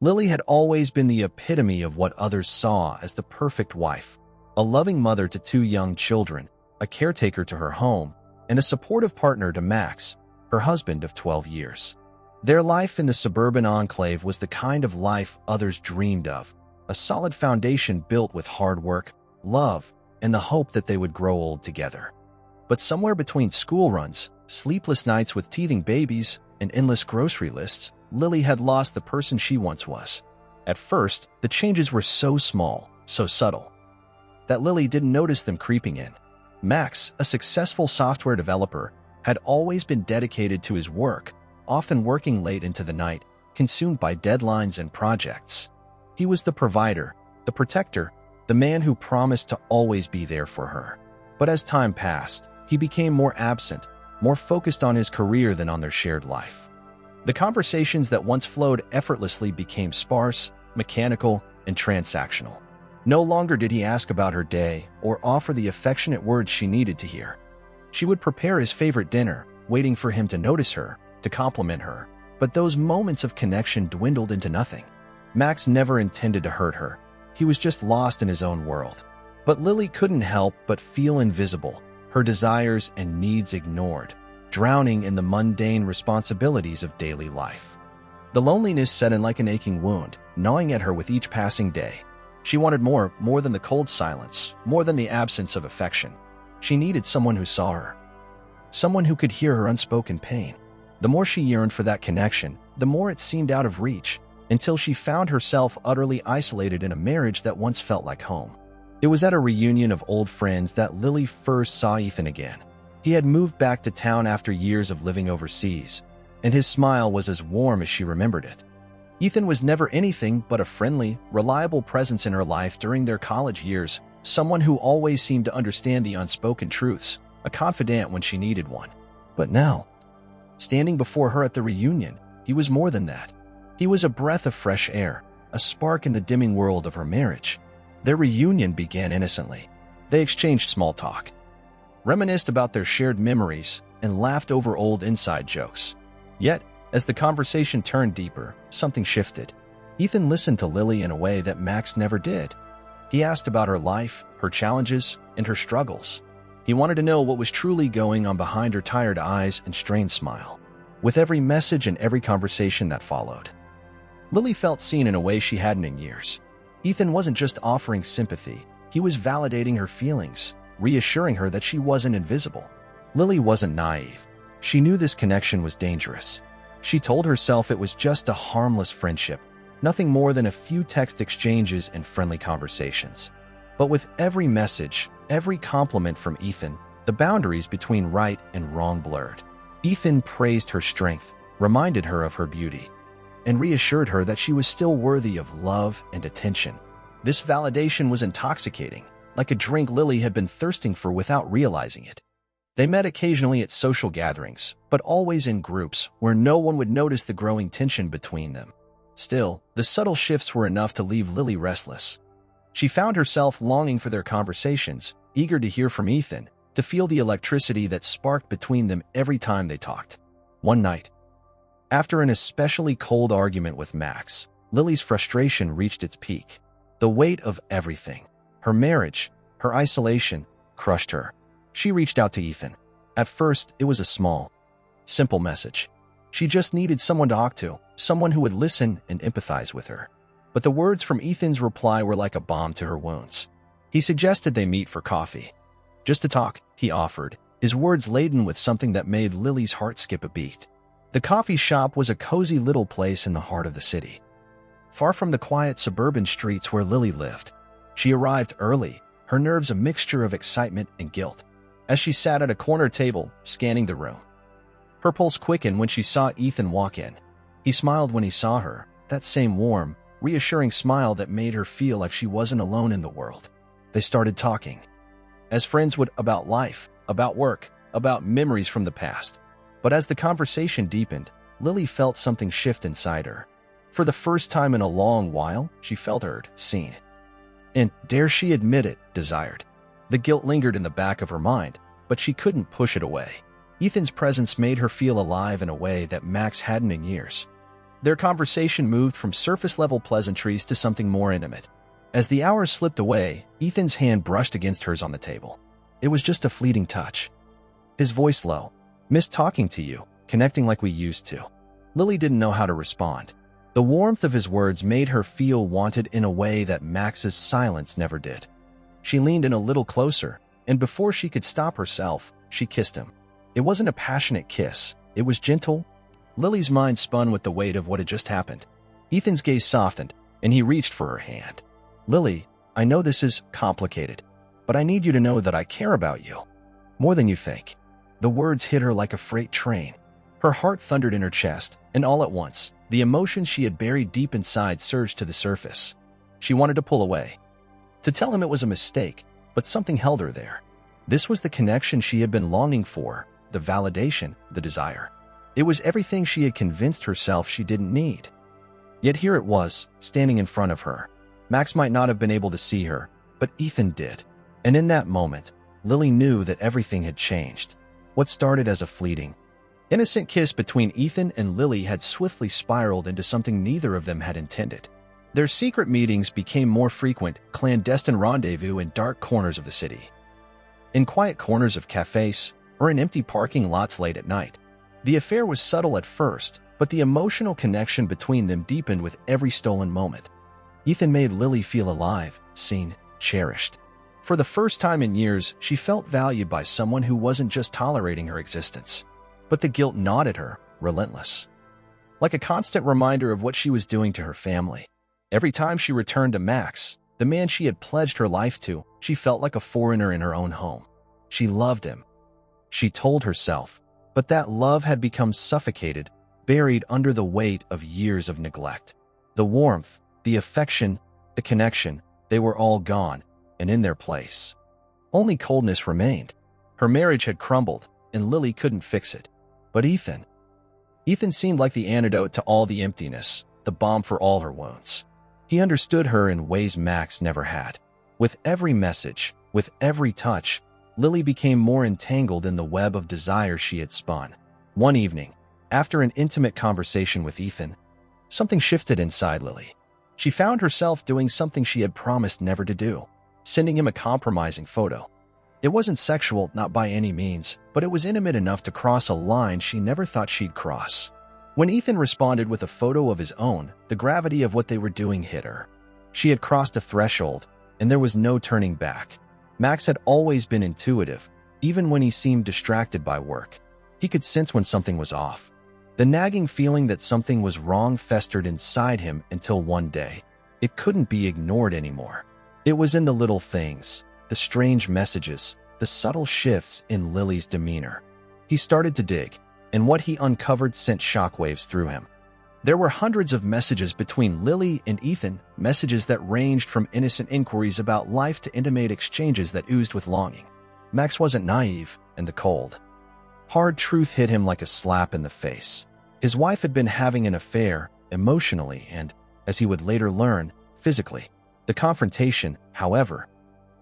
Lily had always been the epitome of what others saw as the perfect wife, a loving mother to two young children, a caretaker to her home, and a supportive partner to Max, her husband of 12 years. Their life in the suburban enclave was the kind of life others dreamed of, a solid foundation built with hard work, love, and the hope that they would grow old together. But somewhere between school runs, sleepless nights with teething babies, and endless grocery lists, Lily had lost the person she once was. At first, the changes were so small, so subtle, that Lily didn't notice them creeping in. Max, a successful software developer, had always been dedicated to his work, often working late into the night, consumed by deadlines and projects. He was the provider, the protector, the man who promised to always be there for her. But as time passed, he became more absent, more focused on his career than on their shared life. The conversations that once flowed effortlessly became sparse, mechanical, and transactional. No longer did he ask about her day or offer the affectionate words she needed to hear. She would prepare his favorite dinner, waiting for him to notice her, to compliment her, but those moments of connection dwindled into nothing. Max never intended to hurt her. He was just lost in his own world. But Lily couldn't help but feel invisible, her desires and needs ignored, drowning in the mundane responsibilities of daily life. The loneliness set in like an aching wound, gnawing at her with each passing day. She wanted more than the cold silence, more than the absence of affection. She needed someone who saw her, someone who could hear her unspoken pain. The more she yearned for that connection, the more it seemed out of reach, until she found herself utterly isolated in a marriage that once felt like home. It was at a reunion of old friends that Lily first saw Ethan again. He had moved back to town after years of living overseas, and his smile was as warm as she remembered it. Ethan was never anything but a friendly, reliable presence in her life during their college years, someone who always seemed to understand the unspoken truths, a confidant when she needed one. But now, standing before her at the reunion, he was more than that. He was a breath of fresh air, a spark in the dimming world of her marriage. Their reunion began innocently. They exchanged small talk, reminisced about their shared memories, and laughed over old inside jokes. Yet, as the conversation turned deeper, something shifted. Ethan listened to Lily in a way that Max never did. He asked about her life, her challenges, and her struggles. He wanted to know what was truly going on behind her tired eyes and strained smile. With every message and every conversation that followed, Lily felt seen in a way she hadn't in years. Ethan wasn't just offering sympathy, he was validating her feelings, reassuring her that she wasn't invisible. Lily wasn't naive. She knew this connection was dangerous. She told herself it was just a harmless friendship, nothing more than a few text exchanges and friendly conversations. But with every message, every compliment from Ethan, the boundaries between right and wrong blurred. Ethan praised her strength, reminded her of her beauty, and reassured her that she was still worthy of love and attention. This validation was intoxicating, like a drink Lily had been thirsting for without realizing it. They met occasionally at social gatherings, but always in groups where no one would notice the growing tension between them. Still, the subtle shifts were enough to leave Lily restless. She found herself longing for their conversations, eager to hear from Ethan, to feel the electricity that sparked between them every time they talked. One night, after an especially cold argument with Max, Lily's frustration reached its peak. The weight of everything, her marriage, her isolation, crushed her. She reached out to Ethan. At first, it was a small, simple message. She just needed someone to talk to, someone who would listen and empathize with her. But the words from Ethan's reply were like a balm to her wounds. He suggested they meet for coffee. Just to talk, he offered, his words laden with something that made Lily's heart skip a beat. The coffee shop was a cozy little place in the heart of the city, far from the quiet suburban streets where Lily lived. She arrived early, her nerves a mixture of excitement and guilt. As she sat at a corner table, scanning the room, her pulse quickened when she saw Ethan walk in. He smiled when he saw her, that same warm, reassuring smile that made her feel like she wasn't alone in the world. They started talking, as friends would, about life, about work, about memories from the past. But as the conversation deepened, Lily felt something shift inside her. For the first time in a long while, she felt heard, seen, and, dare she admit it, desired. The guilt lingered in the back of her mind, but she couldn't push it away. Ethan's presence made her feel alive in a way that Max hadn't in years. Their conversation moved from surface-level pleasantries to something more intimate. As the hours slipped away, Ethan's hand brushed against hers on the table. It was just a fleeting touch. His voice low. "Missed talking to you, connecting like we used to." Lily didn't know how to respond. The warmth of his words made her feel wanted in a way that Max's silence never did. She leaned in a little closer, and before she could stop herself, she kissed him. It wasn't a passionate kiss. It was gentle. Lily's mind spun with the weight of what had just happened. Ethan's gaze softened, and he reached for her hand. "Lily, I know this is complicated, but I need you to know that I care about you. More than you think." The words hit her like a freight train. Her heart thundered in her chest, and all at once, the emotions she had buried deep inside surged to the surface. She wanted to pull away, to tell him it was a mistake, but something held her there. This was the connection she had been longing for, the validation, the desire. It was everything she had convinced herself she didn't need. Yet here it was, standing in front of her. Max might not have been able to see her, but Ethan did. And in that moment, Lily knew that everything had changed. What started as a fleeting, innocent kiss between Ethan and Lily had swiftly spiraled into something neither of them had intended. Their secret meetings became more frequent, clandestine rendezvous in dark corners of the city, in quiet corners of cafes, or in empty parking lots late at night. The affair was subtle at first, but the emotional connection between them deepened with every stolen moment. Ethan made Lily feel alive, seen, cherished. For the first time in years, she felt valued by someone who wasn't just tolerating her existence. But the guilt gnawed at her, relentless. Like a constant reminder of what she was doing to her family. Every time she returned to Max, the man she had pledged her life to, she felt like a foreigner in her own home. She loved him, she told herself, but that love had become suffocated, buried under the weight of years of neglect. The warmth, the affection, the connection, they were all gone, and in their place, only coldness remained. Her marriage had crumbled, and Lily couldn't fix it. But Ethan seemed like the antidote to all the emptiness, the balm for all her wounds. He understood her in ways Max never had. With every message, with every touch, Lily became more entangled in the web of desire she had spun. One evening, after an intimate conversation with Ethan, something shifted inside Lily. She found herself doing something she had promised never to do, sending him a compromising photo. It wasn't sexual, not by any means, but it was intimate enough to cross a line she never thought she'd cross. When Ethan responded with a photo of his own, the gravity of what they were doing hit her. She had crossed a threshold, and there was no turning back. Max had always been intuitive, even when he seemed distracted by work. He could sense when something was off. The nagging feeling that something was wrong festered inside him until one day, it couldn't be ignored anymore. It was in the little things, the strange messages, the subtle shifts in Lily's demeanor. He started to dig, and what he uncovered sent shockwaves through him. There were hundreds of messages between Lily and Ethan, messages that ranged from innocent inquiries about life to intimate exchanges that oozed with longing. Max wasn't naive, and the cold, hard truth hit him like a slap in the face. His wife had been having an affair, emotionally and, as he would later learn, physically. The confrontation, however,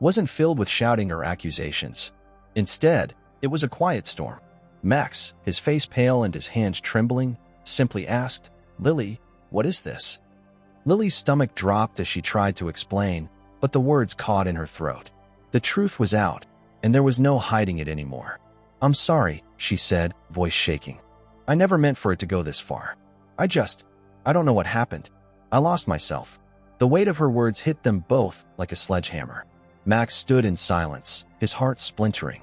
wasn't filled with shouting or accusations. Instead, it was a quiet storm. Max, his face pale and his hands trembling, simply asked, "Lily, what is this?" Lily's stomach dropped as she tried to explain, but the words caught in her throat. The truth was out, and there was no hiding it anymore. "I'm sorry," she said, voice shaking. "I never meant for it to go this far. I don't know what happened. I lost myself." The weight of her words hit them both like a sledgehammer. Max stood in silence, his heart splintering.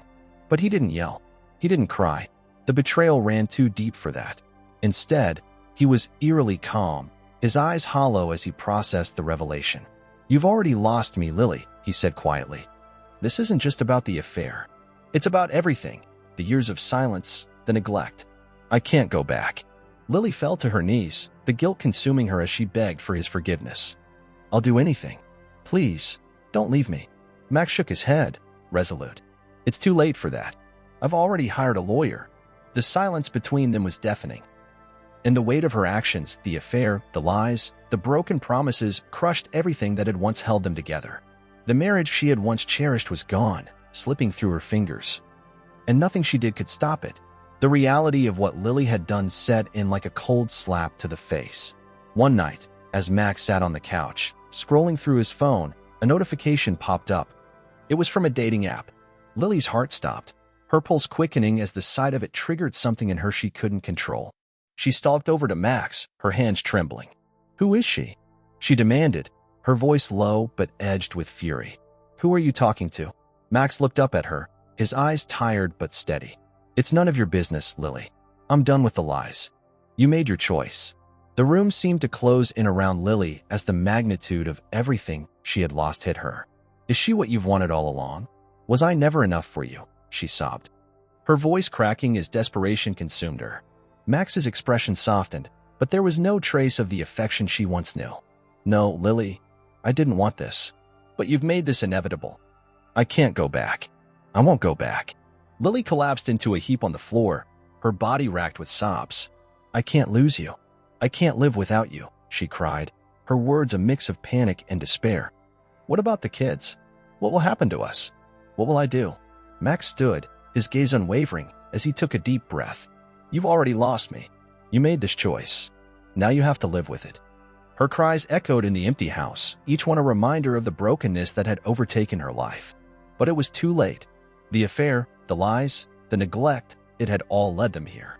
But he didn't yell. He didn't cry. The betrayal ran too deep for that. Instead, he was eerily calm, his eyes hollow as he processed the revelation. "You've already lost me, Lily," he said quietly. "This isn't just about the affair. It's about everything. The years of silence, the neglect. I can't go back." Lily fell to her knees, the guilt consuming her as she begged for his forgiveness. "I'll do anything. Please, don't leave me." Max shook his head, resolute. "It's too late for that. I've already hired a lawyer." The silence between them was deafening. And the weight of her actions, the affair, the lies, the broken promises, crushed everything that had once held them together. The marriage she had once cherished was gone, slipping through her fingers. And nothing she did could stop it. The reality of what Lily had done set in like a cold slap to the face. One night, as Max sat on the couch, scrolling through his phone, a notification popped up. It was from a dating app. Lily's heart stopped, her pulse quickening as the sight of it triggered something in her she couldn't control. She stalked over to Max, her hands trembling. "Who is she?" she demanded, her voice low but edged with fury. "Who are you talking to?" Max looked up at her, his eyes tired but steady. "It's none of your business, Lily. I'm done with the lies. You made your choice." The room seemed to close in around Lily as the magnitude of everything she had lost hit her. "Is she what you've wanted all along? Was I never enough for you?" she sobbed, her voice cracking as desperation consumed her. Max's expression softened, but there was no trace of the affection she once knew. "No, Lily, I didn't want this. But you've made this inevitable. I can't go back. I won't go back." Lily collapsed into a heap on the floor, her body racked with sobs. "I can't lose you. I can't live without you," she cried, her words a mix of panic and despair. "What about the kids? What will happen to us? What will I do?" Max stood, his gaze unwavering, as he took a deep breath. "You've already lost me. You made this choice. Now you have to live with it." Her cries echoed in the empty house, each one a reminder of the brokenness that had overtaken her life. But it was too late. The affair, the lies, the neglect, it had all led them here.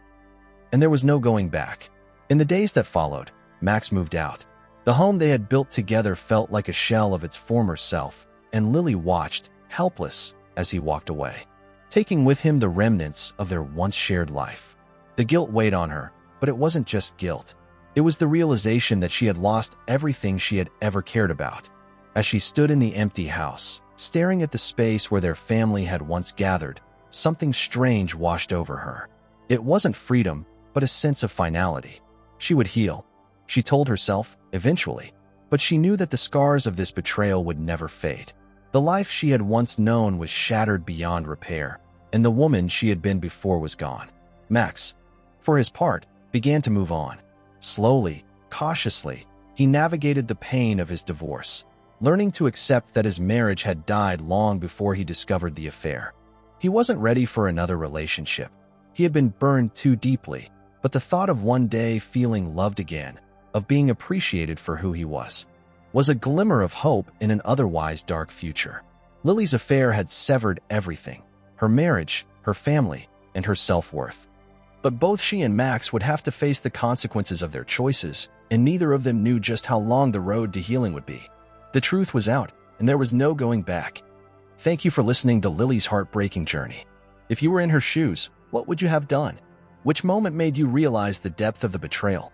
And there was no going back. In the days that followed, Max moved out. The home they had built together felt like a shell of its former self, and Lily watched, helpless, as he walked away, taking with him the remnants of their once shared life. The guilt weighed on her, but it wasn't just guilt. It was the realization that she had lost everything she had ever cared about. As she stood in the empty house, staring at the space where their family had once gathered, something strange washed over her. It wasn't freedom, but a sense of finality. She would heal, she told herself, eventually, but she knew that the scars of this betrayal would never fade. The life she had once known was shattered beyond repair, and the woman she had been before was gone. Max, for his part, began to move on. Slowly, cautiously, he navigated the pain of his divorce, learning to accept that his marriage had died long before he discovered the affair. He wasn't ready for another relationship. He had been burned too deeply, but the thought of one day feeling loved again, of being appreciated for who he was a glimmer of hope in an otherwise dark future. Lily's affair had severed everything: her marriage, her family, and her self-worth. But both she and Max would have to face the consequences of their choices, and neither of them knew just how long the road to healing would be. The truth was out, and there was no going back. Thank you for listening to Lily's heartbreaking journey. If you were in her shoes, what would you have done? Which moment made you realize the depth of the betrayal?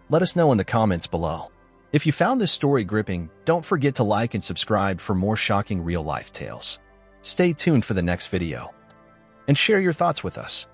Let us know in the comments below. If you found this story gripping, don't forget to like and subscribe for more shocking real-life tales. Stay tuned for the next video, and share your thoughts with us.